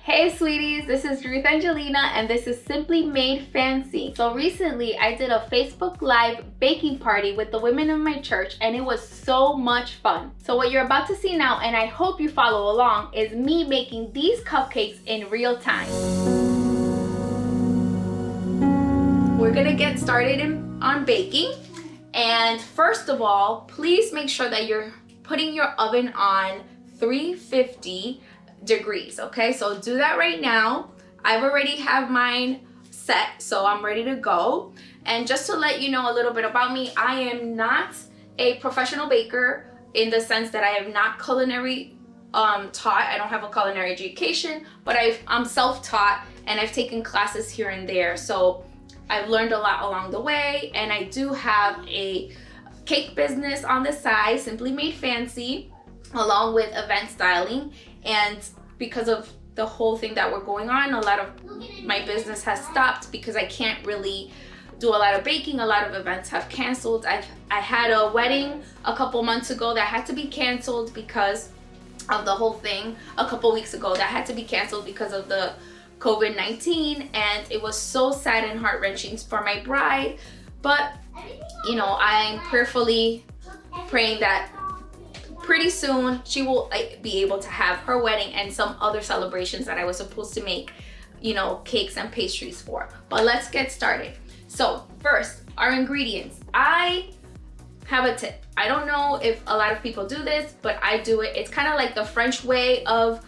Hey sweeties, this is Ruth Angelina and this is Simply Made Fancy. So recently I did a Facebook Live baking party with the women in my church and it was so much fun. So what you're about to see now, and I hope you follow along, is me making these cupcakes in real time. We're gonna get started on baking. And first of all, please make sure that you're putting your oven on 350 degrees, okay? So do that right now. I've already have mine set, so I'm ready to go. And just to let you know a little bit about me, I am not a professional baker in the sense that I am not culinary taught. I don't have a culinary education, but I'm self-taught and I've taken classes here and there. So I've learned a lot along the way, and I do have a cake business on the side, Simply Made Fancy, along with event styling. And because of the whole thing that we're going on, a lot of my business has stopped because I can't really do a lot of baking. A lot of events have canceled. I had a wedding a couple months ago that had to be canceled because of the whole thing. A couple weeks ago that had to be canceled because of the COVID-19, and it was so sad and heart-wrenching for my bride. But you know, I'm prayerfully praying that pretty soon she will be able to have her wedding and some other celebrations that I was supposed to make, you know, cakes and pastries for. But let's get started. So first, our ingredients. I have a tip. I don't know if a lot of people do this, but I do it. It's kind of like the French way of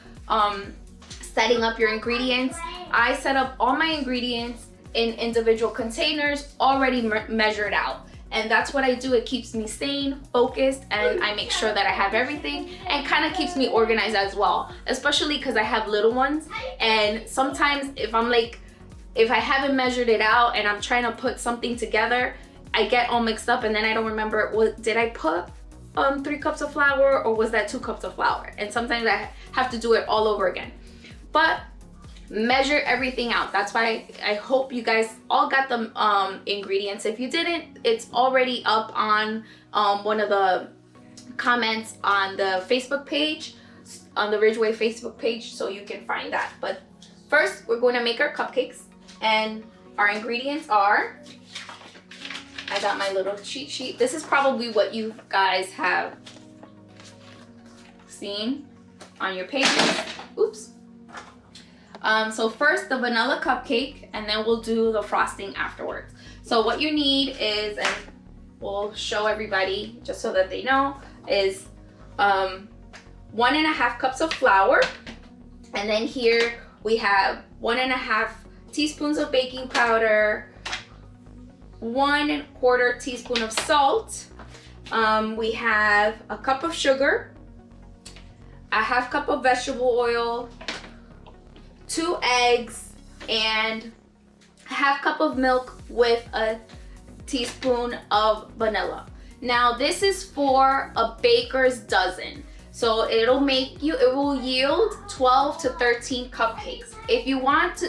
setting up your ingredients. I set up all my ingredients in individual containers already measured out. And that's what I do. It keeps me sane, focused, and I make sure that I have everything, and kind of keeps me organized as well, especially because I have little ones. And sometimes if I haven't measured it out and I'm trying to put something together, I get all mixed up and then I don't remember, did I put 3 cups of flour or was that 2 cups of flour? And sometimes I have to do it all over again. But measure everything out. That's why I hope you guys all got the ingredients. If you didn't, it's already up on one of the comments on the Facebook page, on the Ridgeway Facebook page, so you can find that. But first, we're going to make our cupcakes, and our ingredients are, I got my little cheat sheet. This is probably what you guys have seen on your pages. Oops. So first the vanilla cupcake, and then we'll do the frosting afterwards. So what you need is, and we'll show everybody just so that they know, is 1.5 cups of flour. And then here we have 1.5 teaspoons of baking powder, 1/4 teaspoon of salt. We have a cup of sugar, a 1/2 cup of vegetable oil, 2 eggs, and a 1/2 cup of milk with a teaspoon of vanilla. Now this is for a baker's dozen, so it will yield 12 to 13 cupcakes. If you want to,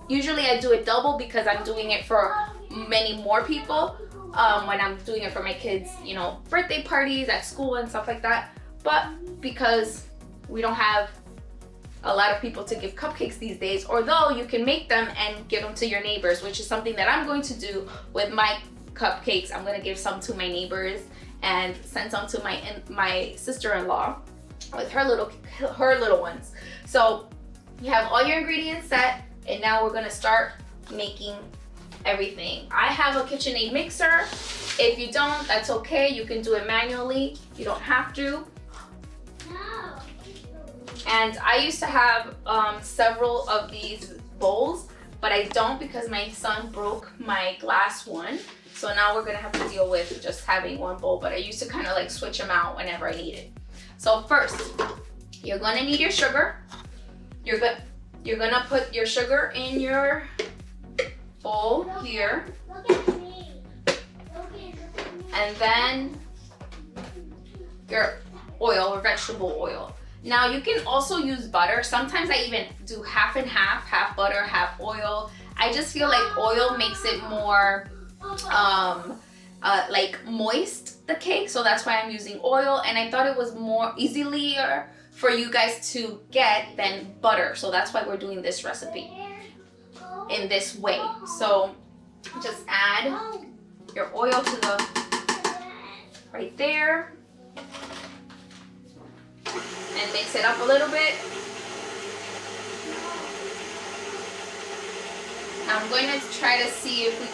usually I do it double because I'm doing it for many more people when I'm doing it for my kids, you know, birthday parties at school and stuff like that. But because we don't have a lot of people to give cupcakes these days, although you can make them and give them to your neighbors, which is something that I'm going to do with my cupcakes. I'm going to give some to my neighbors and send some to my sister-in-law with her little ones. So you have all your ingredients set, and now we're going to start making everything. I have a KitchenAid mixer. If you don't, that's okay. You can do it manually. You don't have to. And I used to have several of these bowls, but I don't because my son broke my glass one. So now we're gonna have to deal with just having one bowl, but I used to kind of like switch them out whenever I need it. So first, you're gonna need your sugar. You're gonna put your sugar in your bowl here. And then your oil or vegetable oil. Now you can also use butter. Sometimes I even do half and half, half butter, half oil. I just feel like oil makes it more like moist, the cake, so that's why I'm using oil. And I thought it was more easier for you guys to get than butter. So that's why we're doing this recipe in this way. So just add your oil to the right there and mix it up a little bit. Now I'm going to try to see if we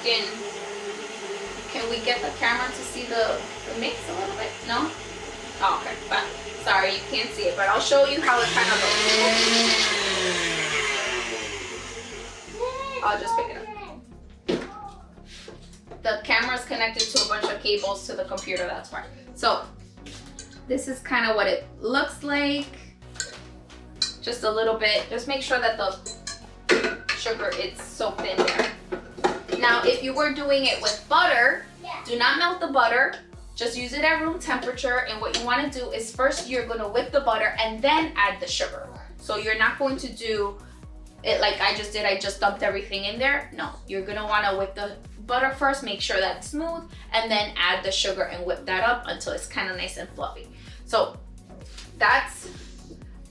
can we get the camera to see the mix a little bit? No? Oh, okay, but sorry, you can't see it, but I'll show you how it kind of looks. I'll just pick it up. The camera is connected to a bunch of cables to the computer, that's why. So this is kind of what it looks like. Just a little bit. Just make sure that the sugar is soaked in there. Now, if you were doing it with butter, do not melt the butter. Just use it at room temperature. And what you want to do is first you're going to whip the butter and then add the sugar. So you're not going to do it like I just did. I just dumped everything in there. No, you're going to want to whip the butter first, make sure that's smooth, and then add the sugar and whip that up until it's kind of nice and fluffy. So that's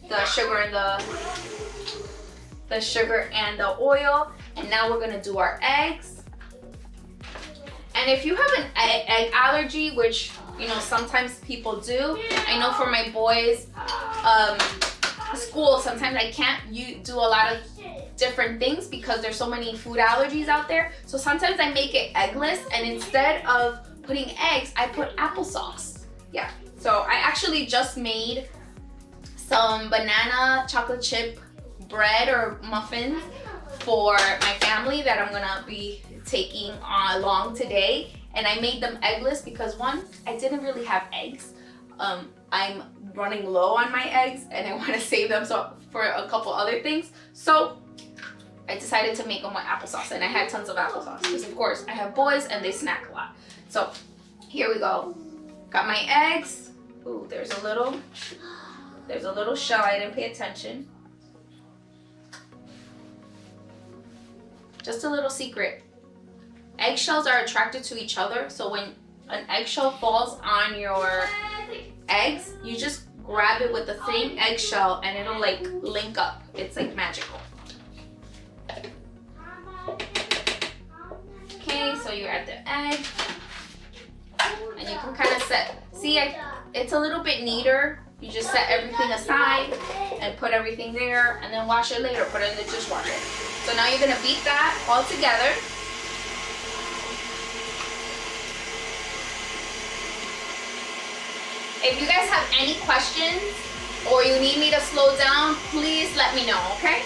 the sugar and the oil. And now we're going to do our eggs. And if you have an egg allergy, which, you know, sometimes people do. I know for my boys' school, sometimes I can't do a lot of different things because there's so many food allergies out there. So sometimes I make it eggless, and instead of putting eggs, I put applesauce. Yeah, so I actually just made some banana chocolate chip bread or muffins for my family that I'm gonna be taking along today, and I made them eggless because one, I didn't really have eggs. I'm running low on my eggs and I want to save them for a couple other things, so I decided to make them with applesauce, and I had tons of applesauce because of course I have boys and they snack a lot. So here we go. Got my eggs. Ooh, there's a little shell. I didn't pay attention. Just a little secret. Eggshells are attracted to each other, so when an eggshell falls on your eggs, you just grab it with the same eggshell and it'll like link up. It's like magical. Okay, so you add the egg and you can kind of it's a little bit neater. You just set everything aside and put everything there and then wash it later, put it in the dishwasher. So now you're gonna beat that all together. If you guys have any questions or you need me to slow down, please let me know, okay?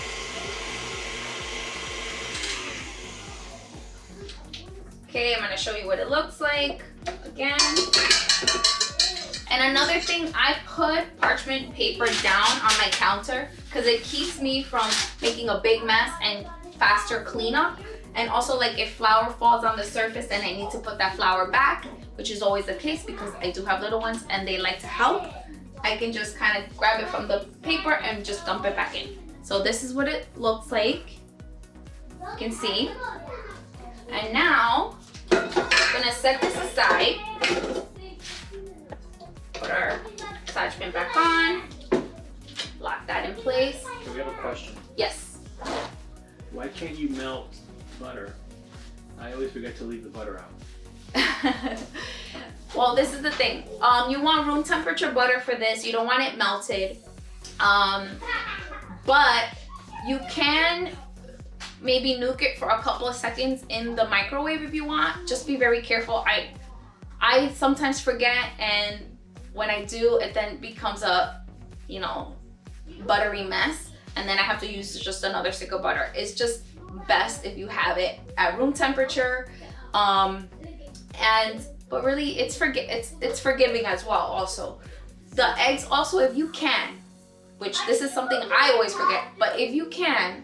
Okay, I'm gonna show you what it looks like again. And another thing, I put parchment paper down on my counter because it keeps me from making a big mess and faster cleanup. And also, like, if flour falls on the surface and I need to put that flour back, which is always the case because I do have little ones and they like to help, I can just kind of grab it from the paper and just dump it back in. So this is what it looks like. You can see. And now, I'm gonna set this aside. Put our attachment back on. Lock that in place. So we have a question. Yes. Why can't you melt butter? I always forget to leave the butter out. Well, this is the thing. You want room temperature butter for this. You don't want it melted. But you can maybe nuke it for a couple of seconds in the microwave if you want. Just be very careful. I sometimes forget, and when I do, it then becomes a, you know, buttery mess, and then I have to use just another stick of butter. It's just best if you have it at room temperature. But really, it's forgiving as well. Also, the eggs also, if you can, which this is something I always forget, but if you can,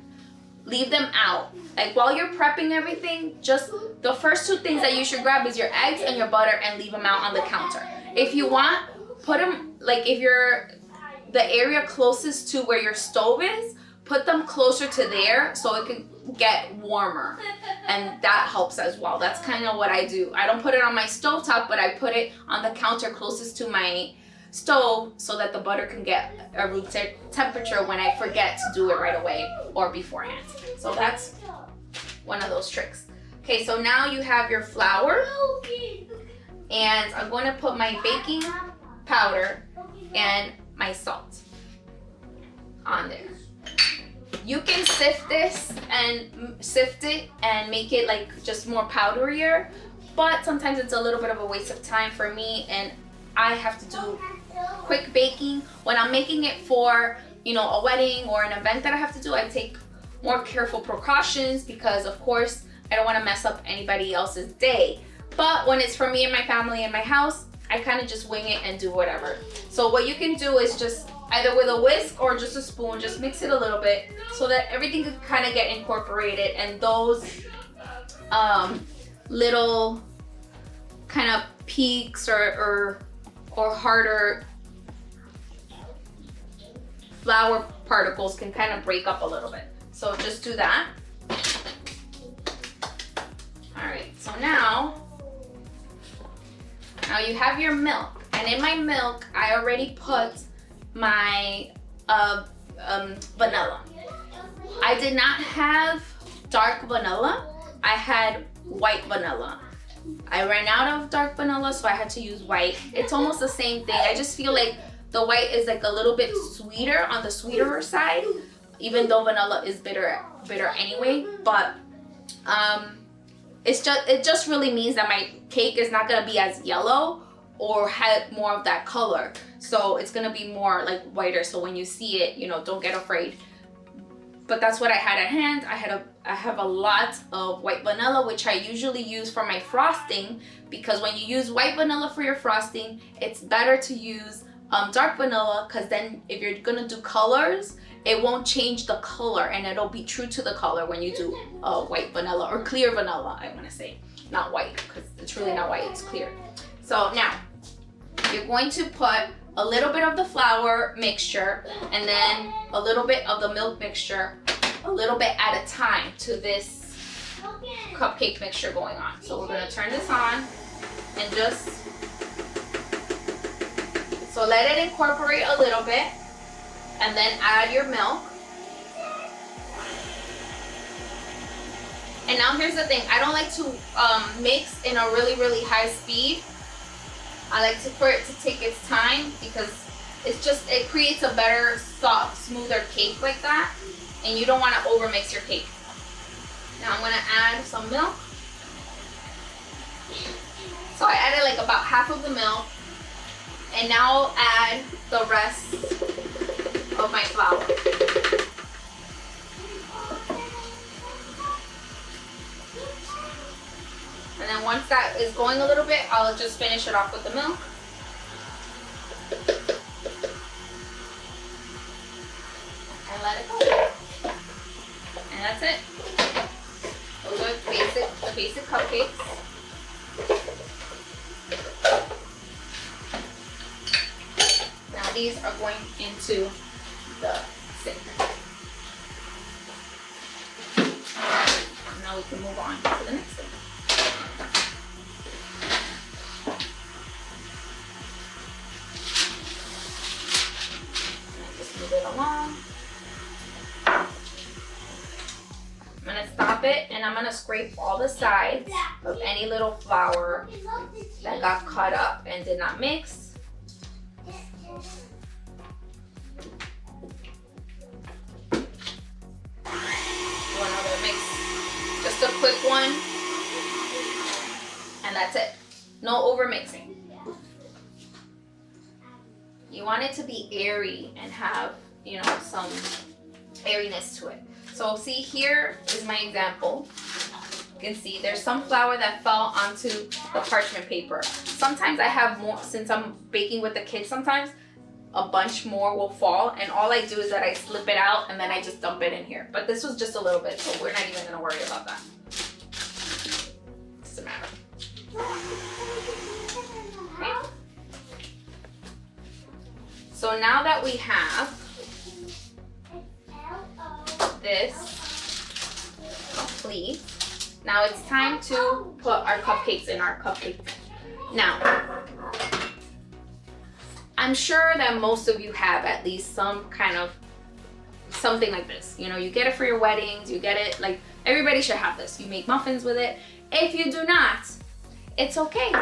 leave them out. Like while you're prepping everything, just the first two things that you should grab is your eggs and your butter and leave them out on the counter. If you want, put them, like if you're the area closest to where your stove is, put them closer to there so it can get warmer, and that helps as well. That's kind of what I do. I don't put it on my stovetop, but I put it on the counter closest to my stove so that the butter can get a room temperature when I forget to do it right away or beforehand. So that's one of those tricks. Okay, so now you have your flour, and I'm going to put my baking powder and my salt on there. You can sift it and make it like just more powderier, but sometimes it's a little bit of a waste of time for me, and I have to do quick baking. When I'm making it for, you know, a wedding or an event that I have to do, I take more careful precautions because of course I don't want to mess up anybody else's day. But when it's for me and my family in my house, I kind of just wing it and do whatever. So what you can do is just either with a whisk or just a spoon, just mix it a little bit so that everything can kind of get incorporated, and those little kind of peaks or harder flour particles can kind of break up a little bit. So just do that. All right, so now you have your milk, and in my milk I already put my vanilla. I did not have dark vanilla, I had white vanilla. I ran out of dark vanilla, so I had to use white. It's almost the same thing. I just feel like the white is like a little bit sweeter, on the sweeter side, even though vanilla is bitter anyway. But it just really means that my cake is not gonna be as yellow or have more of that color. So it's gonna be more like whiter. So when you see it, you know, don't get afraid. But that's what I had at hand. I have a lot of white vanilla, which I usually use for my frosting, because when you use white vanilla for your frosting, it's better to use dark vanilla, because then if you're gonna do colors, it won't change the color and it'll be true to the color when you do white vanilla or clear vanilla, I want to say, not white, because it's really not white, it's clear. So now you're going to put a little bit of the flour mixture and then a little bit of the milk mixture, a little bit at a time, to this cupcake mixture going on. So we're going to turn this on and just, so let it incorporate a little bit, and then add your milk. And now here's the thing, I don't like to mix in a really high speed. I like for it to take its time, because it creates a better, soft, smoother cake like that, and you don't want to overmix your cake. Now I'm going to add some milk. So I added like about half of the milk, and now I'll add the rest of my flour. And then once that is going a little bit, I'll just finish it off with the milk. And let it go. And that's it. Those are the basic cupcakes. Now these are going into the sink. Now we can move on to the next thing. Just move it along. I'm gonna stop it, and I'm gonna scrape all the sides of any little flour that got cut up and did not mix. Just a quick one, and that's it. No over mixing. You want it to be airy and have, you know, some airiness to it. So see, here is my example. You can see there's some flour that fell onto the parchment paper. Sometimes I have more, since I'm baking with the kids, sometimes a bunch more will fall, and all I do is that I slip it out and then I just dump it in here. But this was just a little bit, so we're not even gonna worry about that. Doesn't matter. Okay. So now that we have this complete, now it's time to put our cupcakes in our cupcake. Now, I'm sure that most of you have at least some kind of something like this. You know, you get it for your weddings, you get it, like everybody should have this. You make muffins with it. If you do not, it's okay.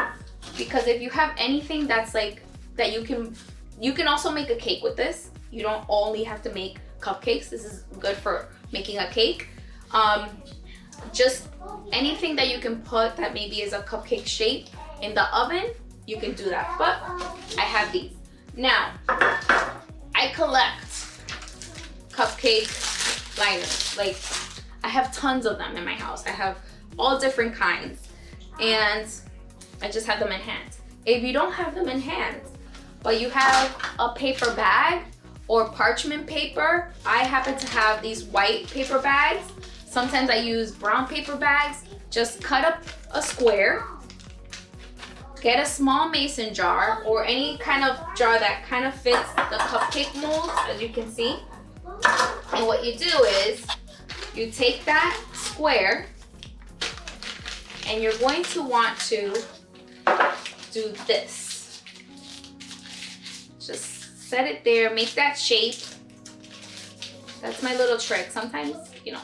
Because if you have anything that's like, that you can also make a cake with this. You don't only have to make cupcakes. This is good for making a cake. Just anything that you can put that maybe is a cupcake shape in the oven, you can do that. But I have these. Now, I collect cupcake liners. Like, I have tons of them in my house. I have all different kinds, and I just have them in hand. If you don't have them in hand, but you have a paper bag or parchment paper, I happen to have these white paper bags. Sometimes I use brown paper bags. Just cut up a square, get a small mason jar or any kind of jar that kind of fits the cupcake mold, as you can see. And what you do is you take that square and you're going to want to do this. Just set it there, make that shape. That's my little trick. Sometimes, you know,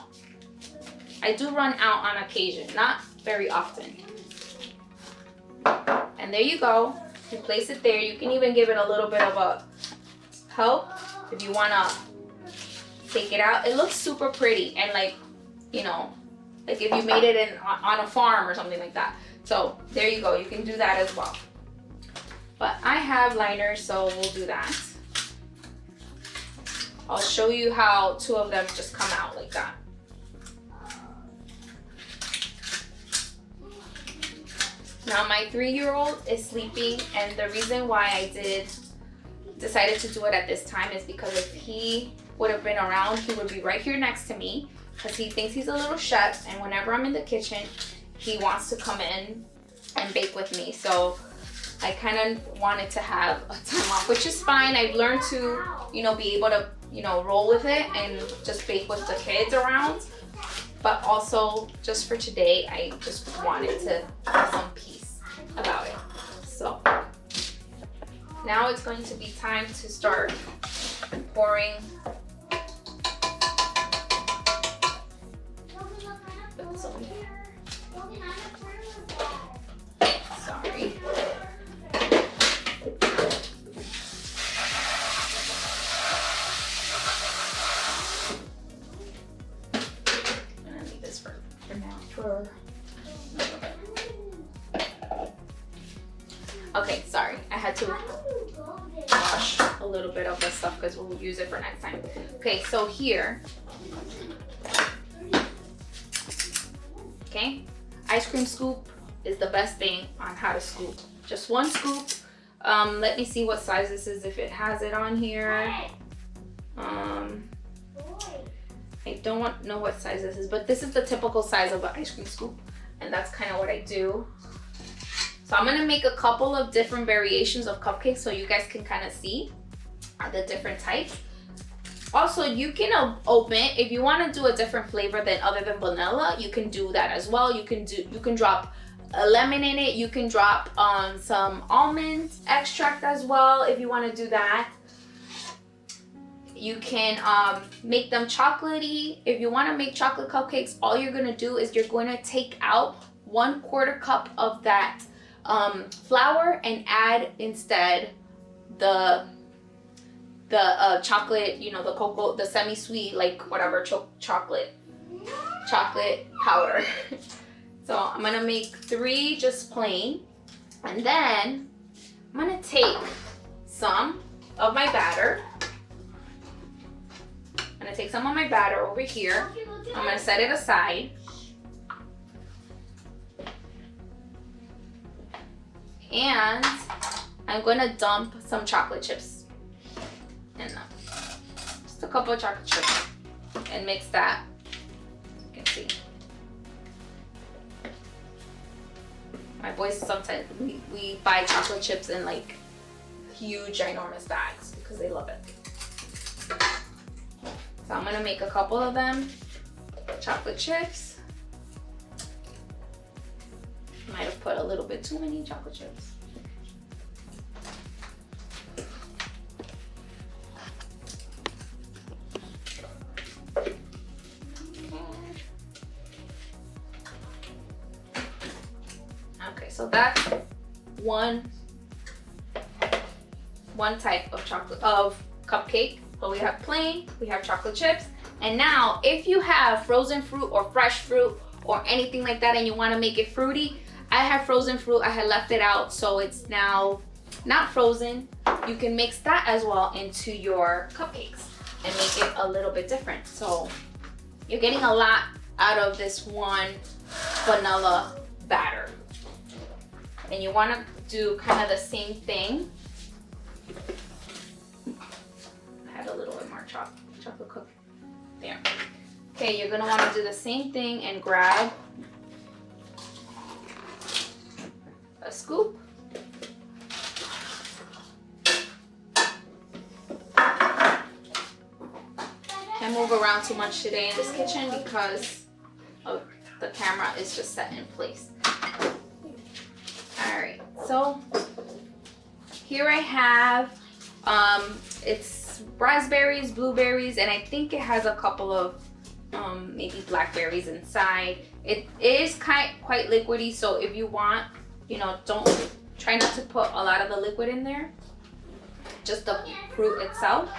I do run out on occasion, not very often. And there you go. You place it there. You can even give it a little bit of a help if you want to take it out. It looks super pretty, and like, you know, like if you made it on a farm or something like that. So there you go. You can do that as well. But I have liners, so we'll do that. I'll show you how two of them just come out like that. Now my 3-year-old is sleeping, and the reason why I decided to do it at this time is because if he would have been around, he would be right here next to me, because he thinks he's a little chef, and whenever I'm in the kitchen, he wants to come in and bake with me. So I kind of wanted to have a time off, which is fine. I've learned to, you know, be able to, you know, roll with it and just bake with the kids around. But also, just for today, I just wanted to have some peace about it. So now it's going to be time to start pouring. Put some here. Sorry. Okay, sorry, I had to wash a little bit of this stuff because we'll use it for next time. Okay, so here, okay, ice cream scoop is the best thing on how to scoop. Just one scoop. Let me see what size this is, if it has it on here. I don't know what size this is, but this is the typical size of an ice cream scoop, and that's kind of what I do. So I'm gonna make a couple of different variations of cupcakes so you guys can kind of see the different types. Also, you can open, if you want to do a different flavor other than vanilla, you can do that as well. You can drop a lemon in it. You can drop some almond extract as well if you want to do that. You can make them chocolatey. If you want to make chocolate cupcakes, all you're going to do is you're going to take out 1/4 cup of that flour and add instead the chocolate, you know, the cocoa, the semi-sweet, like whatever, chocolate powder. So I'm gonna make 3 just plain, and then I'm gonna take some of my batter. I'm gonna take some of my batter over here. I'm gonna set it aside. And I'm gonna dump some chocolate chips in them. Just a couple of chocolate chips, and mix that. You can see. My boys sometimes, we buy chocolate chips in like huge, ginormous bags because they love it. So I'm gonna make a couple of them, chocolate chips. Might have put a little bit too many chocolate chips. so that's one type of cupcake. But we have plain, we have chocolate chips. And now if you have frozen fruit or fresh fruit or anything like that and you want to make it fruity, I have frozen fruit. I had left it out, so it's now not frozen. You can mix that as well into your cupcakes and make it a little bit different. So you're getting a lot out of this one vanilla batter. And you want to do kind of the same thing. I had a little bit more chocolate cookie there. Okay, you're gonna want to do the same thing and grab a scoop. Can't move around too much today in this kitchen because of the camera is just set in place. All right, so here I have it's raspberries, blueberries, and I think it has a couple of maybe blackberries inside. It is quite liquidy, so if you want, you know, try not to put a lot of the liquid in there, just the fruit itself.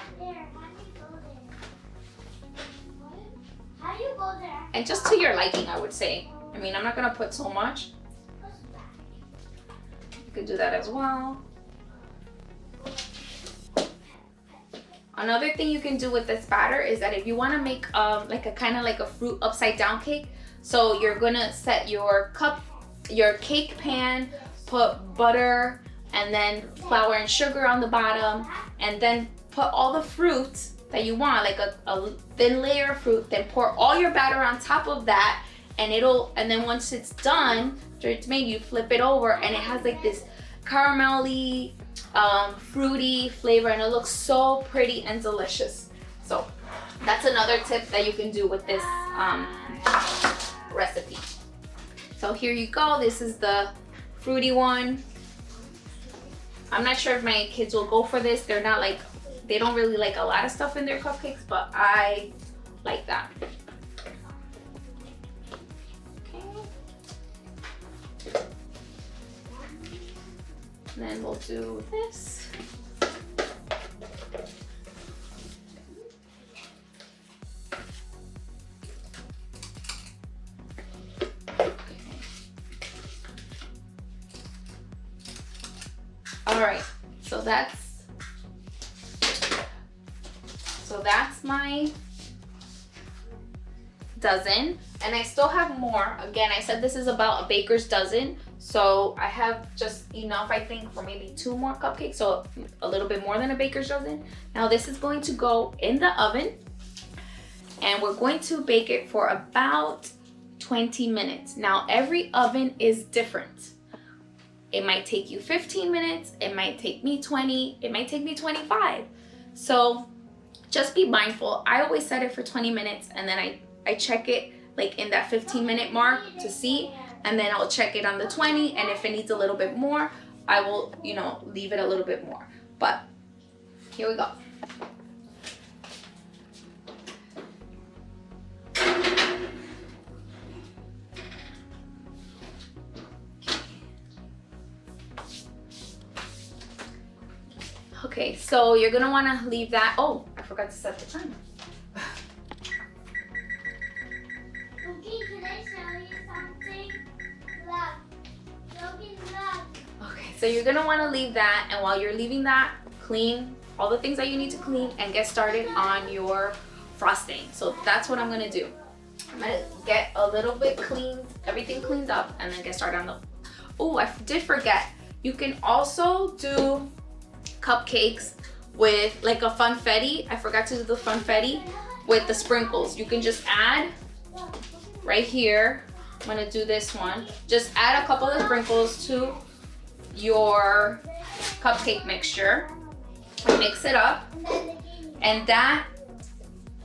And just to your liking, I would say. I mean, I'm not gonna put so much. You could do that as well. Another thing you can do with this batter is that if you want to make like a kind of like a fruit upside down cake, so you're gonna set your cake pan, put butter and then flour and sugar on the bottom, and then put all the fruit that you want, like a thin layer of fruit, then pour all your batter on top of that, and then once it's done, after it's made, you flip it over and it has like this caramelly fruity flavor, and it looks so pretty and delicious. So that's another tip that you can do with this recipe. So here you go. This is the fruity one. I'm not sure if my kids will go for this. They don't really like a lot of stuff in their cupcakes, but I like that. And then we'll do this. All right, so that's my dozen, and I still have more. Again, I said this is about a baker's dozen, so I have just enough, I think, for maybe 2 more cupcakes, so a little bit more than a baker's dozen. Now this is going to go in the oven, and we're going to bake it for about 20 minutes. Now every oven is different. It might take you 15 minutes, it might take me 20, it might take me 25. So just be mindful. I always set it for 20 minutes, and then I check it like in that 15-minute mark to see, and then I'll check it on the 20, and if it needs a little bit more, I will, you know, leave it a little bit more. But here we go. Okay, so you're gonna wanna leave that. Oh, I forgot to set the timer. Okay, can I show you something? Look. Okay, so you're gonna wanna leave that, and while you're leaving that, clean all the things that you need to clean and get started on your frosting. So that's what I'm gonna do. I'm gonna get a little bit cleaned, everything cleaned up, and then get started on the, oh, I did forget. You can also do cupcakes with like a funfetti. I forgot to do the funfetti with the sprinkles. You can just add right here. I'm gonna do this one. Just add a couple of sprinkles to your cupcake mixture and mix it up. And that,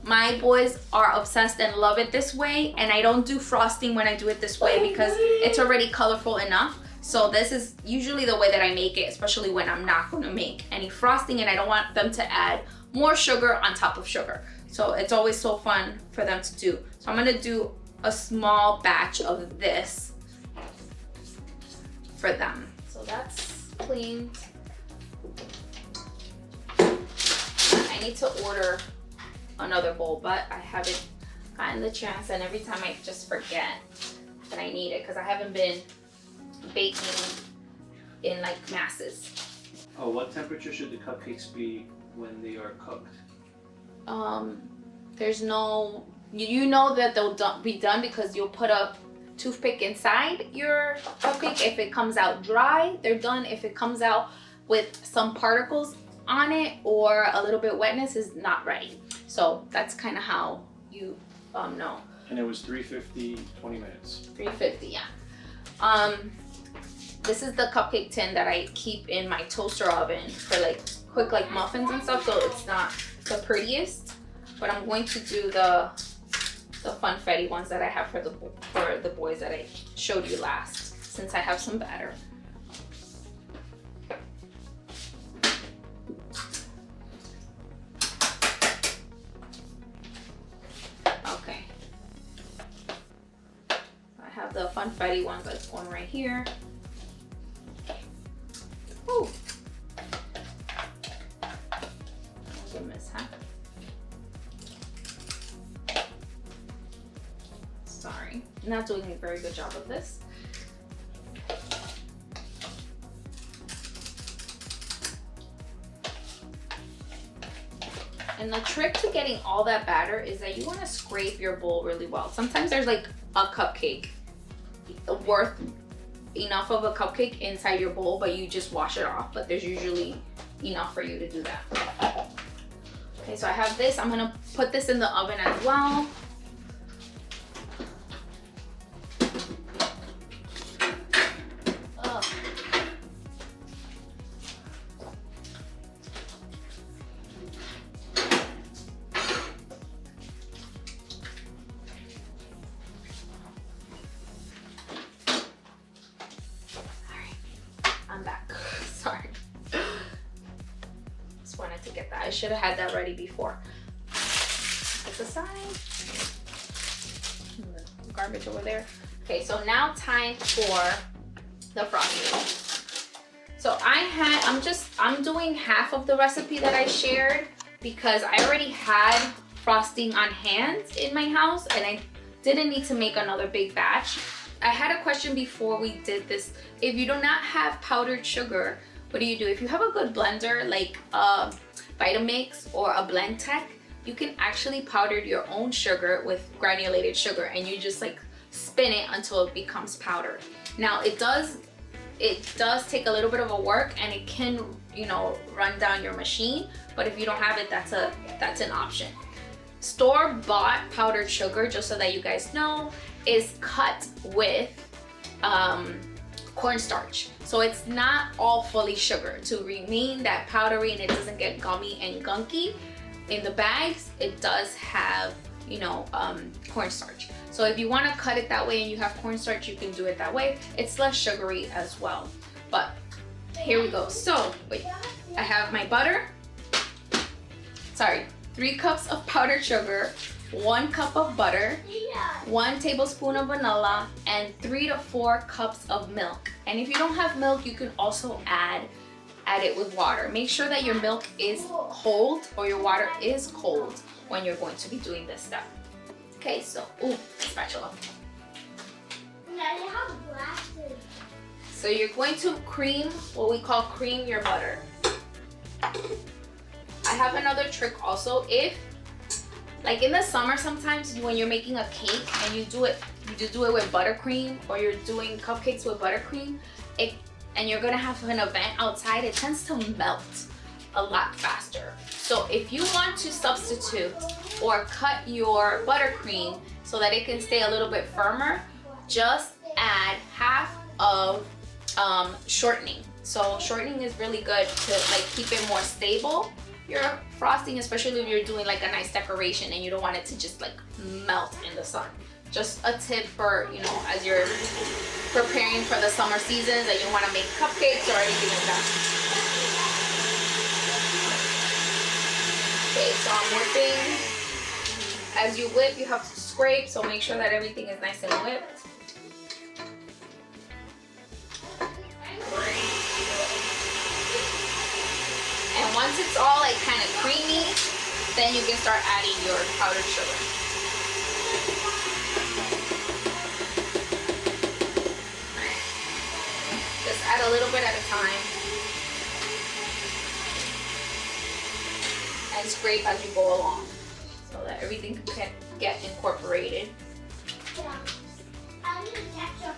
my boys are obsessed and love it this way. And I don't do frosting when I do it this way because it's already colorful enough. So this is usually the way that I make it, especially when I'm not gonna make any frosting and I don't want them to add more sugar on top of sugar. So it's always so fun for them to do. So I'm gonna do a small batch of this. for them. So that's cleaned. I need to order another bowl, but I haven't gotten the chance, and every time I just forget that I need it because I haven't been baking in like masses. Oh, what temperature should the cupcakes be when they are cooked? There's no, you know that they'll be done because you'll put a toothpick inside your cupcake. If it comes out dry, they're done. If it comes out with some particles on it or a little bit wetness, is not ready. So that's kind of how you know. And it was 350, 20 minutes. 350, yeah. This is the cupcake tin that I keep in my toaster oven for like quick like muffins and stuff, so it's not the prettiest, but I'm going to do the funfetti ones that I have for the boys that I showed you last, since I have some batter. Okay. I have the funfetti ones that's going right here. Ooh. That was a mishap. Sorry, not doing a very good job of this. And the trick to getting all that batter is that you want to scrape your bowl really well. Sometimes there's like a cupcake worth enough of a cupcake inside your bowl, but you just wash it off, but there's usually enough for you to do that. Okay, so I have this. I'm gonna put this in the oven as well. Ugh. I'm back. Sorry. Just wanted to get that. I should have had that ready before. Put this aside. Garbage over there. Okay, so now time for the frosting. So I'm doing half of the recipe that I shared because I already had frosting on hand in my house and I didn't need to make another big batch. I had a question before we did this. If you do not have powdered sugar, what do you do? If you have a good blender like Vitamix or a Blendtec, you can actually powder your own sugar with granulated sugar and you just like spin it until it becomes powdered. Now it does take a little bit of a work and it can, you know, run down your machine, but if you don't have it, that's an option. Store-bought powdered sugar, just so that you guys know, is cut with cornstarch. So it's not all fully sugar. To remain that powdery and it doesn't get gummy and gunky, in the bags, it does have, you know, cornstarch. So if you want to cut it that way and you have cornstarch, you can do it that way. It's less sugary as well. But here we go. So wait, I have my butter. Sorry, 3 cups of powdered sugar, 1 cup of butter, 1 tablespoon of vanilla, and 3 to 4 cups of milk. And if you don't have milk, you can also add it with water. Make sure that your milk is cold or your water is cold when you're going to be doing this step. Okay, so, ooh, spatula. So you're going to cream, what we call cream your butter. I have another trick also. If, like in the summer sometimes when you're making a cake and you do it with buttercream, or you're doing cupcakes with buttercream, and you're gonna have an event outside, it tends to melt a lot faster. So if you want to substitute or cut your buttercream so that it can stay a little bit firmer, just add half of shortening. So shortening is really good to like keep it more stable, your frosting, especially if you're doing like a nice decoration and you don't want it to just like melt in the sun. Just a tip for, you know, as you're preparing for the summer seasons and you want to make cupcakes or anything like that. Okay, so I'm whipping. As you whip, you have to scrape, so make sure that everything is nice and whipped. Once it's all like kind of creamy, then you can start adding your powdered sugar. Just add a little bit at a time. And scrape as you go along so that everything can get incorporated. I need ketchup.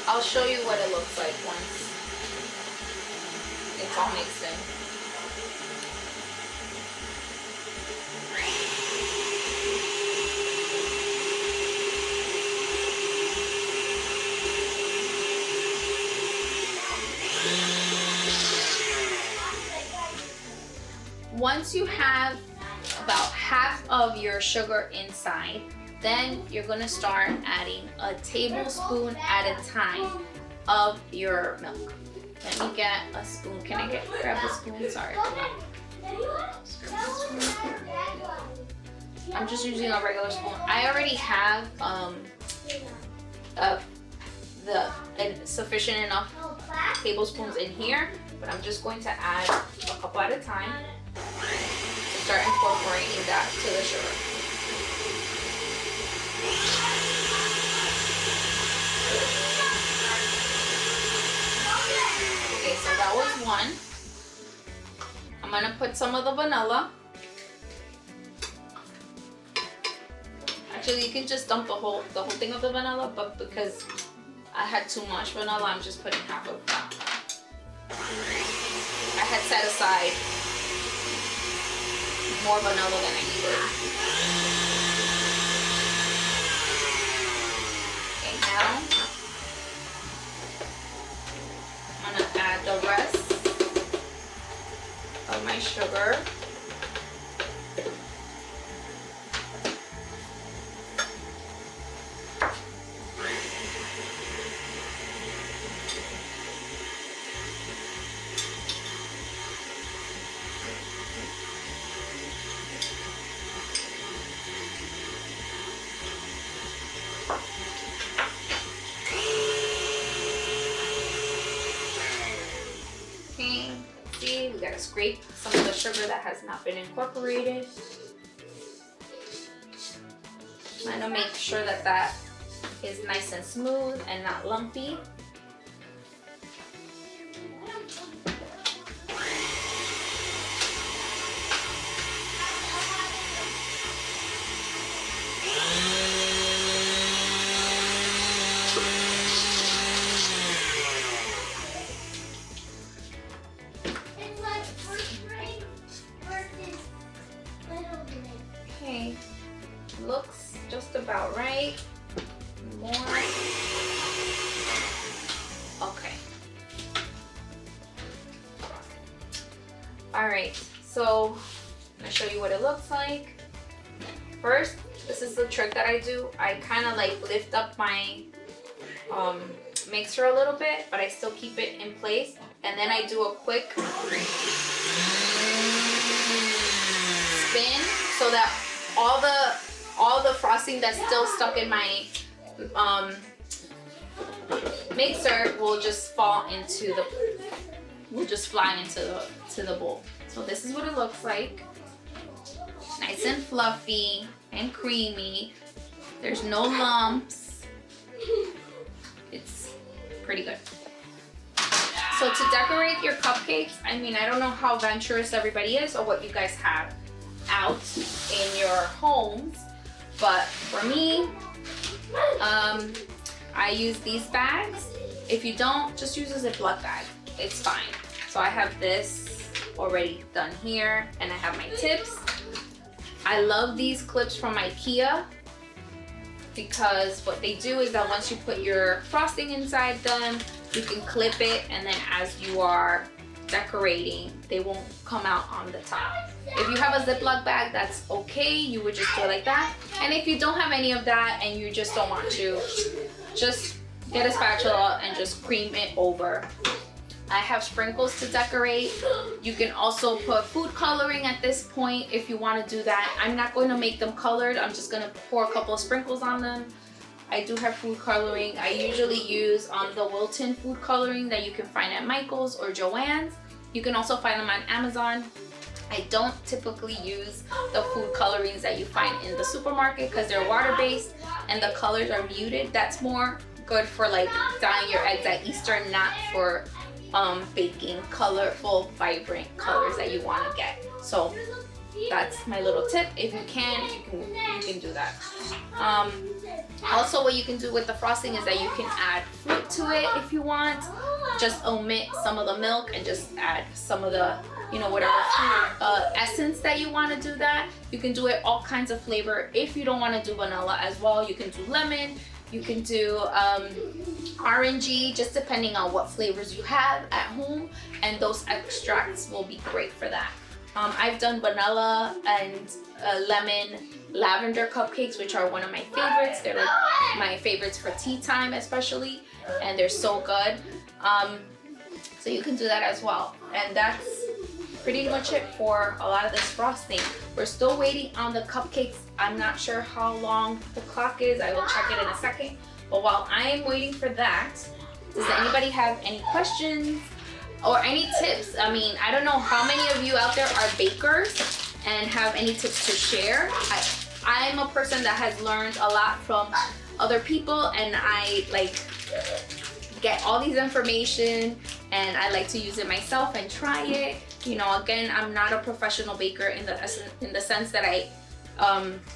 I'll show you what it looks like once it's all mixed in. Once you have about half of your sugar inside, then you're gonna start adding a tablespoon at a time of your milk. Let me get a spoon. Can I grab the spoon? Sorry. I'm just using a regular spoon. I already have sufficient enough tablespoons in here, but I'm just going to add a couple at a time to start incorporating that to the sugar. Okay, so that was one. I'm gonna put some of the vanilla. Actually, you can just dump the whole thing of the vanilla, but because I had too much vanilla, I'm just putting half of that. I had set aside more vanilla than I needed. Okay, now I'm gonna add the rest of my sugar. See, we gotta scrape some of the sugar that has not been incorporated. I'm gonna make sure that that is nice and smooth and not lumpy. Okay, looks just about right. More. Okay. All right, so I'm gonna show you what it looks like. First, this is the trick that I do. I kind of like lift up my mixer a little bit, but I still keep it in place. And then I do a quick spin so that all the frosting that's still stuck in my mixer will just fall into fly into the bowl. So this is what it looks like. Nice and fluffy and creamy. There's no lumps. It's pretty good. So to decorate your cupcakes, I mean, I don't know how adventurous everybody is or what you guys have out in your homes, but for me, I use these bags. If you don't, just use a Ziploc bag. It's fine. So I have this already done here, and I have my tips. I love these clips from IKEA because what they do is that once you put your frosting inside them, you can clip it, and then as you are decorating, they won't come out on the top. If you have a Ziploc bag, that's okay. You would just do it like that. And if you don't have any of that and you just don't want to, just get a spatula and just cream it over. I have sprinkles to decorate. You can also put food coloring at this point if you want to do that. I'm not going to make them colored. I'm just going to pour a couple of sprinkles on them. I do have food coloring. I usually use the Wilton food coloring that you can find at Michael's or Joann's. You can also find them on Amazon. I don't typically use the food colorings that you find in the supermarket because they're water-based and the colors are muted. That's more good for like dyeing your eggs at Easter, not for baking colorful, vibrant colors that you want to get. So that's my little tip. If you can do that. Also, what you can do with the frosting is that you can add fruit to it if you want. Just omit some of the milk and just add some of the, you know, whatever fruit essence that you want to do that. You can do it all kinds of flavor. If you don't want to do vanilla as well, you can do lemon. You can do orangey, just depending on what flavors you have at home, and those extracts will be great for that. I've done vanilla and lemon lavender cupcakes, which are one of my favorites. They're like my favorites for tea time especially, and they're so good. So you can do that as well. And that's pretty much it for a lot of this frosting. We're still waiting on the cupcakes. I'm not sure how long the clock is. I will check it in a second. But while I am waiting for that, does anybody have any questions or any tips? I mean, I don't know how many of you out there are bakers and have any tips to share. I'm a person that has learned a lot from other people, and I like get all these information and I like to use it myself and try it. You know, again, I'm not a professional baker in the sense that I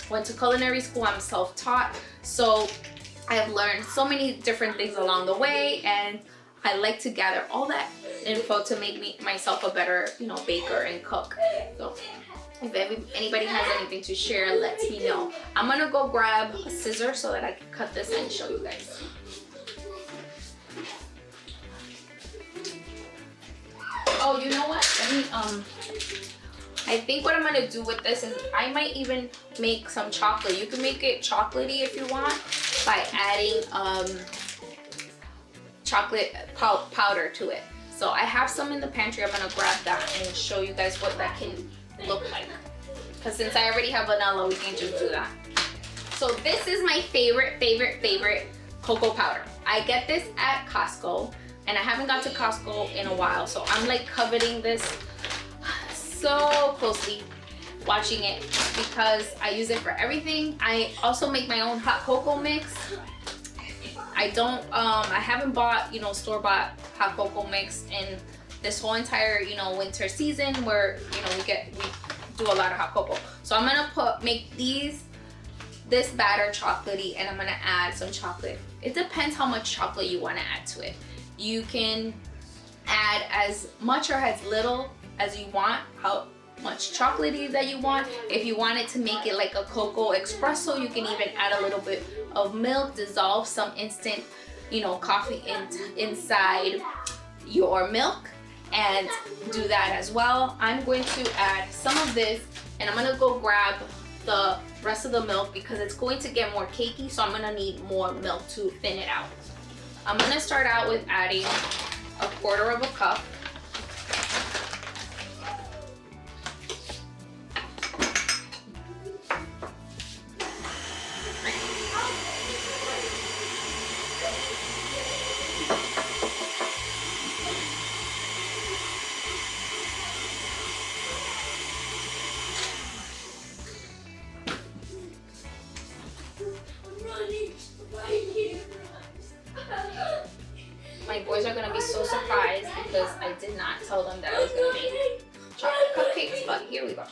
went to culinary school. I'm self-taught, so I have learned so many different things along the way, and I like to gather all that info to make myself a better, you know, baker and cook. So if anybody has anything to share, let me know. I'm gonna go grab a scissor so that I can cut this and show you guys. Oh, you know what? Let me, I think what I'm gonna do with this is I might even make some chocolate. You can make it chocolatey if you want by adding chocolate powder to it. So I have some in the pantry. I'm gonna grab that and show you guys what that can look like. Because since I already have vanilla, we can just do that. So this is my favorite cocoa powder. I get this at Costco, and I haven't got to Costco in a while, so I'm like coveting this so closely, watching it, because I use it for everything. I also make my own hot cocoa mix. I haven't bought, you know, store-bought hot cocoa mix in this whole entire, you know, winter season where, you know, we do a lot of hot cocoa. So I'm gonna make this batter chocolatey, and I'm gonna add some chocolate. It depends how much chocolate you want to add to it. You can add as much or as little as you want, how much chocolatey that you want. If you want it to make it like a cocoa espresso, you can even add a little bit of milk, dissolve some instant, you know, coffee inside your milk, and do that as well. I'm going to add some of this, and I'm gonna go grab the rest of the milk because it's going to get more cakey, so I'm gonna need more milk to thin it out. I'm gonna start out with adding 1/4 cup. My boys are gonna be so surprised because I did not tell them that I was gonna make chocolate cupcakes, but here we go.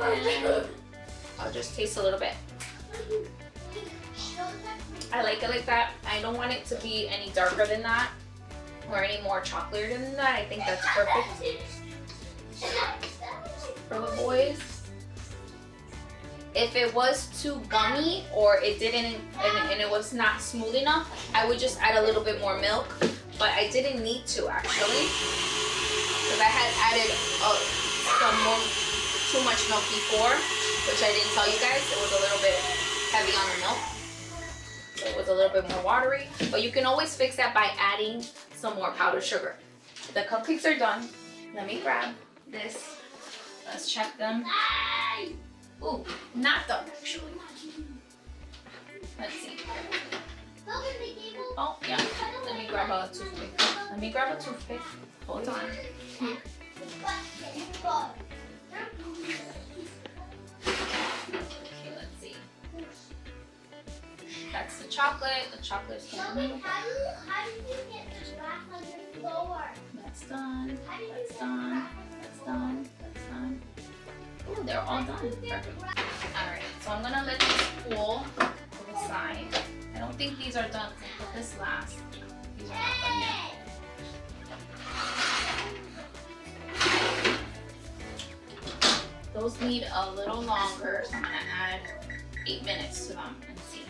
And I'll just taste a little bit. I like it like that. I don't want it to be any darker than that or any more chocolatey than that. I think that's perfect. for the boys. If it was too gummy or it didn't and it was not smooth enough, I would just add a little bit more milk, but I didn't need to actually, because I had added too much milk before, which I didn't tell you guys. It was a little bit heavy on the milk, so it was a little bit more watery, but you can always fix that by adding some more powdered sugar. The cupcakes are done. Let me grab this. Let's check them. Ooh, not done actually. Let's see. Oh, yeah. Let me grab a toothpick. Hold on. Okay, let's see. That's the chocolate. The chocolate's done. How did you get the glass on the floor? That's done. That's done. That's done. That's done. Oh, they're all done. Perfect. Alright, so I'm gonna let these cool to the side. I don't think these are done. I put this last. These are not done yet. Those need a little longer, so I'm gonna add 8 minutes to them and see.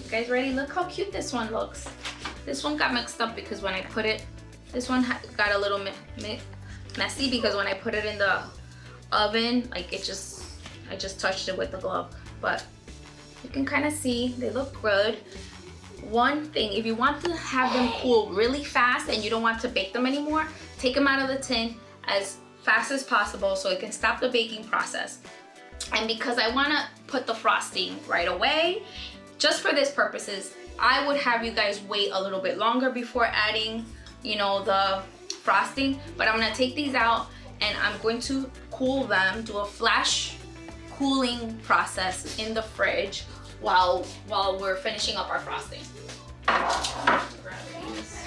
You guys ready? Look how cute this one looks. This one got mixed up because when I put it, this one got a little messy because when I put it in the oven, like I just touched it with the glove. But you can kind of see they look good. One thing, if you want to have them cool really fast and you don't want to bake them anymore, take them out of the tin as fast as possible so it can stop the baking process. And because I want to put the frosting right away, just for this purposes, I would have you guys wait a little bit longer before adding, you know, the frosting. But I'm gonna take these out and I'm going to cool them, do a flash cooling process in the fridge while we're finishing up our frosting. Grab these.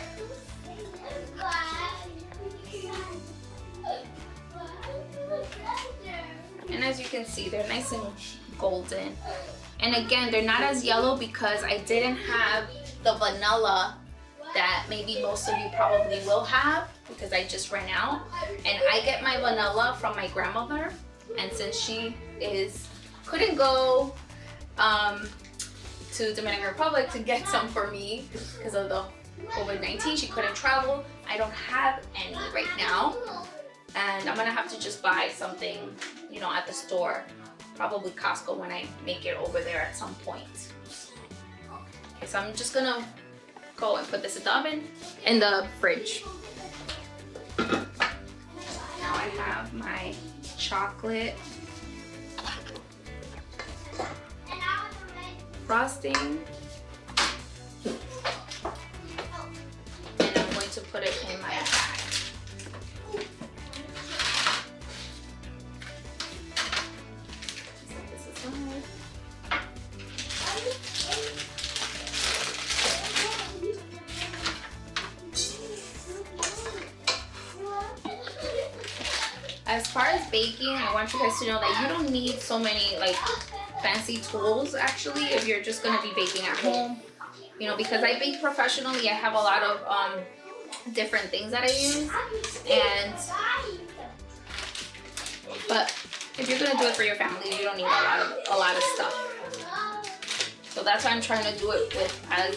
And as you can see, they're nice and golden. And again, they're not as yellow because I didn't have the vanilla that maybe most of you probably will have, because I just ran out. And I get my vanilla from my grandmother, and since she couldn't go to Dominican Republic to get some for me because of the COVID-19, she couldn't travel. I don't have any right now, and I'm gonna have to just buy something, you know, at the store, probably Costco, when I make it over there at some point. Okay, so I'm just gonna go and put this in the oven, in the fridge. Now I have my chocolate frosting, and I'm going to put it in my bag. Set this aside. As far as baking, I want you guys to know that you don't need so many like fancy tools actually if you're just going to be baking at home, you know, because I bake professionally. I have a lot of different things that I use, but if you're going to do it for your family, you don't need a lot of stuff. So that's why I'm trying to do it with as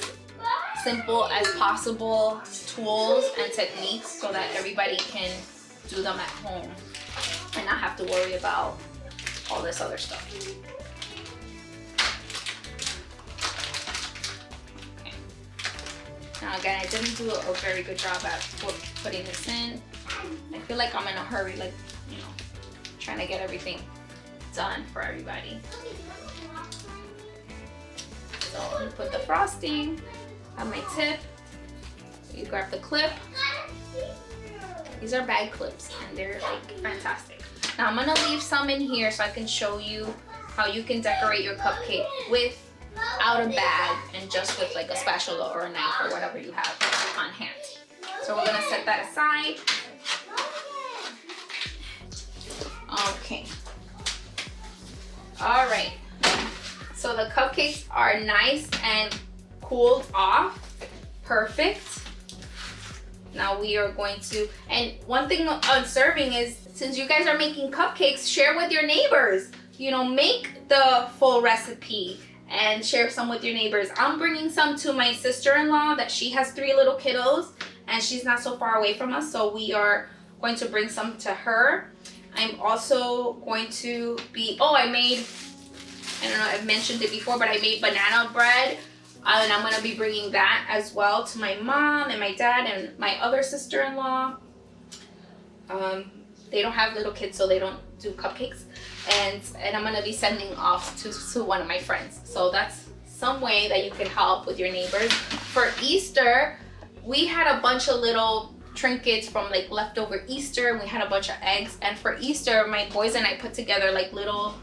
simple as possible tools and techniques so that everybody can do them at home and not have to worry about all this other stuff. Okay. Now again, I didn't do a very good job at putting this in. I feel like I'm in a hurry, like, you know, trying to get everything done for everybody. So I'm gonna put the frosting on my tip. You grab the clip. These are bag clips and they're like fantastic. Now I'm gonna leave some in here so I can show you how you can decorate your cupcake without a bag and just with like a spatula or a knife or whatever you have on hand. So we're gonna set that aside. Okay. All right. So the cupcakes are nice and cooled off. Perfect. Now we are going to, and one thing on serving is, since you guys are making cupcakes, share with your neighbors. You know, make the full recipe and share some with your neighbors. I'm bringing some to my sister-in-law that she has 3 little kiddos and she's not so far away from us, so we are going to bring some to her. I'm also going to be, I don't know, I've mentioned it before, but I made banana bread. And I'm going to be bringing that as well to my mom and my dad and my other sister-in-law. They don't have little kids, so they don't do cupcakes. And I'm going to be sending off to one of my friends. So that's some way that you can help with your neighbors. For Easter, we had a bunch of little trinkets from like leftover Easter, and we had a bunch of eggs. And for Easter, my boys and I put together like little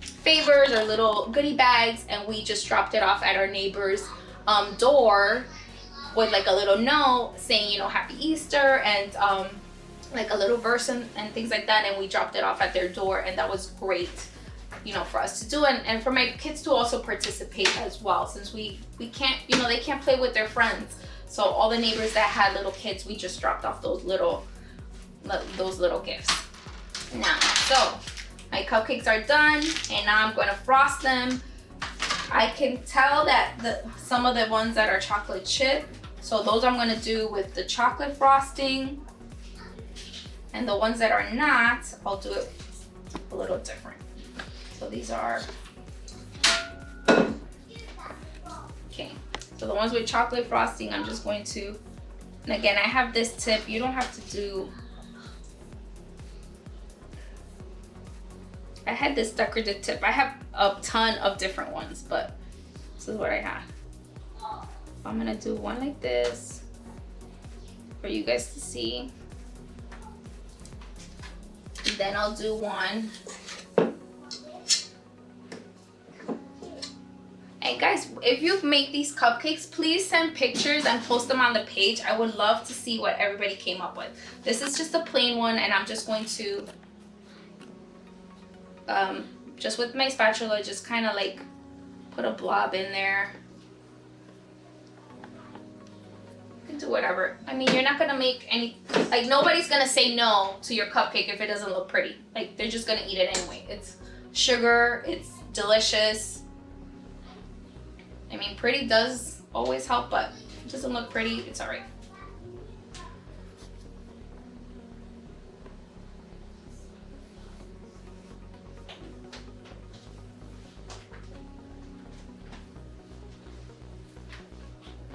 favors or little goodie bags, and we just dropped it off at our neighbor's door with like a little note saying, you know, Happy Easter, and like a little verse and things like that, and we dropped it off at their door, and that was great, you know, for us to do, and for my kids to also participate as well, since we can't, you know, they can't play with their friends. So all the neighbors that had little kids, we just dropped off those little gifts. Now, so my cupcakes are done, and now I'm going to frost them. I can tell that some of the ones that are chocolate chip, so those I'm going to do with the chocolate frosting, and the ones that are not, I'll do it a little different. So these are, okay, so the ones with chocolate frosting, I'm just going to, and again, I have this tip, you don't have to do, I had this decorative tip. I have a ton of different ones, but this is what I have. I'm gonna do one like this for you guys to see. And then I'll do one. And guys, if you've made these cupcakes, please send pictures and post them on the page. I would love to see what everybody came up with. This is just a plain one, and I'm just going to just with my spatula, just kind of like put a blob in there. You can do whatever. I mean, you're not gonna make any, like, nobody's gonna say no to your cupcake if it doesn't look pretty. Like, they're just gonna eat it anyway. It's sugar, it's delicious. I mean, pretty does always help, but if it doesn't look pretty, it's all right.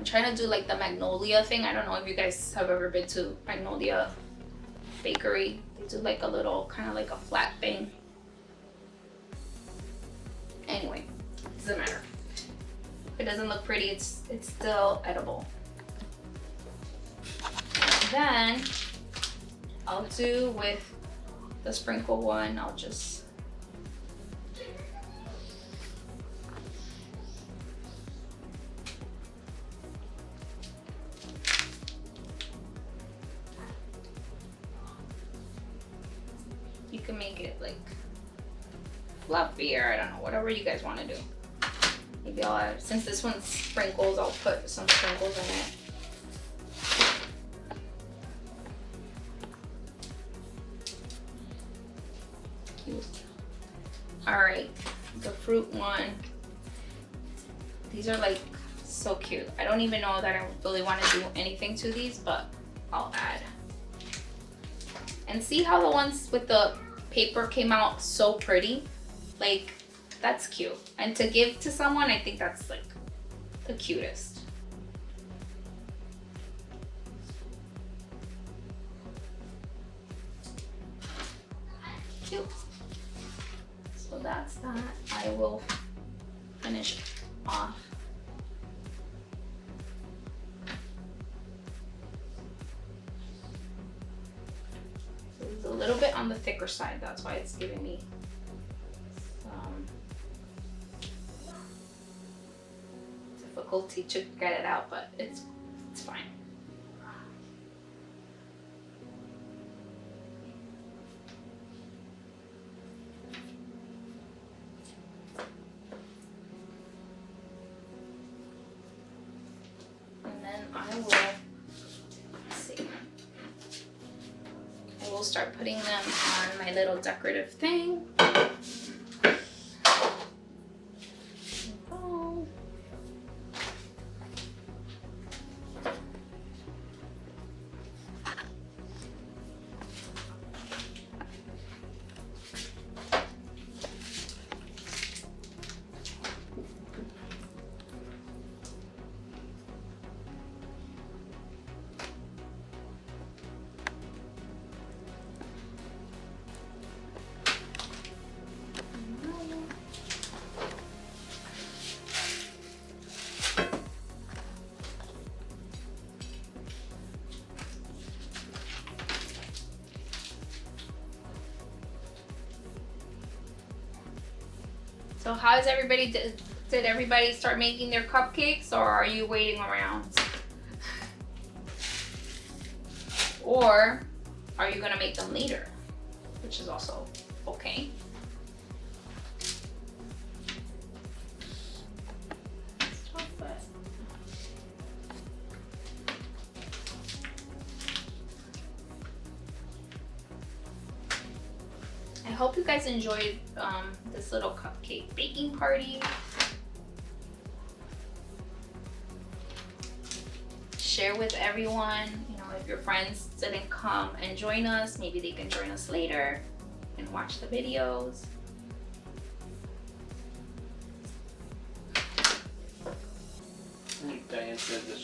Trying to do like the Magnolia thing. I don't know if you guys have ever been to Magnolia Bakery. They do like a little, kind of like a flat thing. Anyway, doesn't matter. If it doesn't look pretty, it's still edible. And then I'll do with the sprinkle one, I'll just you can make it like fluffier, I don't know, whatever you guys want to do. Maybe I'll add, since this one's sprinkles, I'll put some sprinkles in it. Cute. All right, the fruit one. These are like so cute. I don't even know that I really want to do anything to these, but I'll add. And see how the ones with the paper came out so pretty? Like, that's cute. And to give to someone, I think that's like the cutest. Cute. So that's that. I will finish off. A little bit on the thicker side, that's why it's giving me some difficulty to get it out, but it's fine. And then I will start putting them on my little decorative thing. So how is everybody, did everybody start making their cupcakes, or are you waiting around? Or are you gonna make them later, which is also okay. I hope you guys enjoyed this little cupcake baking party. Share with everyone, you know, if your friends didn't come and join us, maybe they can join us later and watch the videos. I think Diane said that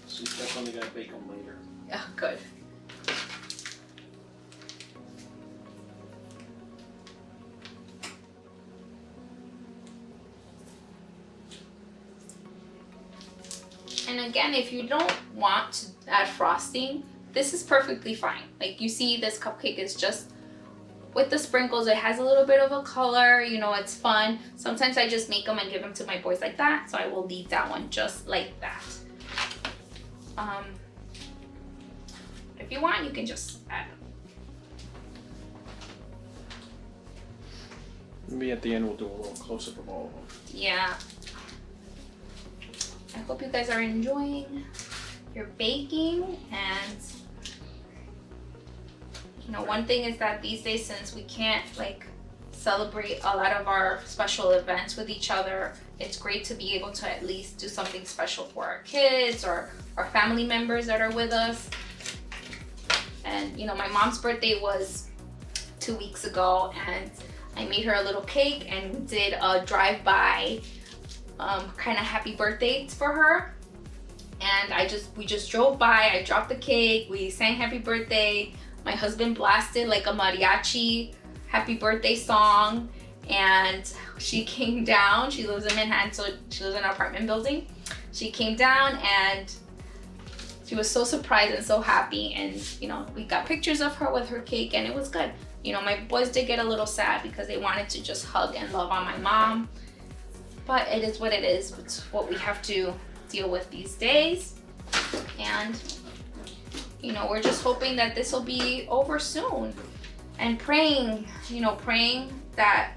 she's definitely gonna bake them later. Yeah, good. And again, if you don't want to add frosting, this is perfectly fine. Like you see, this cupcake is just with the sprinkles. It has a little bit of a color, you know, it's fun. Sometimes I just make them and give them to my boys like that. So I will leave that one just like that. If you want, you can just add them. Maybe at the end we'll do a little close-up of all of them. Yeah. I hope you guys are enjoying your baking, and you know, one thing is that these days, since we can't like celebrate a lot of our special events with each other, it's great to be able to at least do something special for our kids or our family members that are with us. And you know, my mom's birthday was 2 weeks ago, and I made her a little cake and did a drive-by kind of happy birthday for her. And we just drove by, I dropped the cake, we sang happy birthday, my husband blasted like a mariachi happy birthday song, and she came down. She lives in Manhattan, so she lives in an apartment building. She came down and she was so surprised and so happy, and you know, we got pictures of her with her cake, and it was good. You know, my boys did get a little sad because they wanted to just hug and love on my mom, but it is what it is. It's what we have to deal with these days. And you know, we're just hoping that this will be over soon, and praying, you know, praying that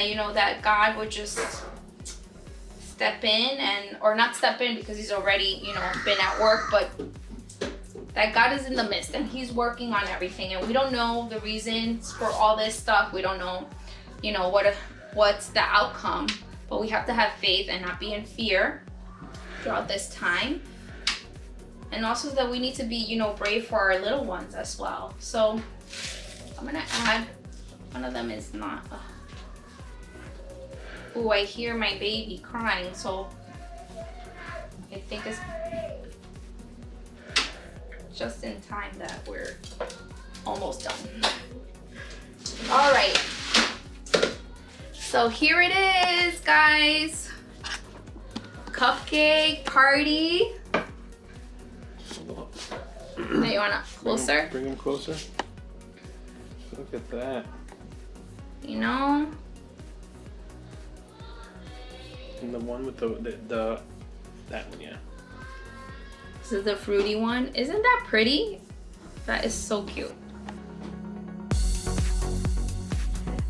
you know, that God would just step in, and or not step in because he's already, you know, been at work, but that God is in the midst and he's working on everything. And we don't know the reasons for all this stuff. We don't know, you know, what's the outcome, but we have to have faith and not be in fear throughout this time. And also that we need to be, you know, brave for our little ones as well. So I'm gonna add, one of them is not, oh, I hear my baby crying, so I think it's just in time that we're almost done. All right, so here it is, guys. Cupcake party. Now you wanna closer? Bring them closer. Look at that. You know? And the one with that one, yeah. This is the fruity one. Isn't that pretty? That is so cute.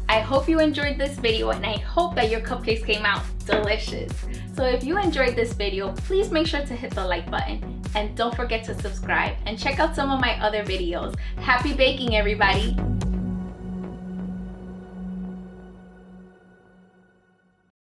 I hope you enjoyed this video, and I hope that your cupcakes came out delicious. So if you enjoyed this video, please make sure to hit the like button and don't forget to subscribe and check out some of my other videos. Happy baking, everybody!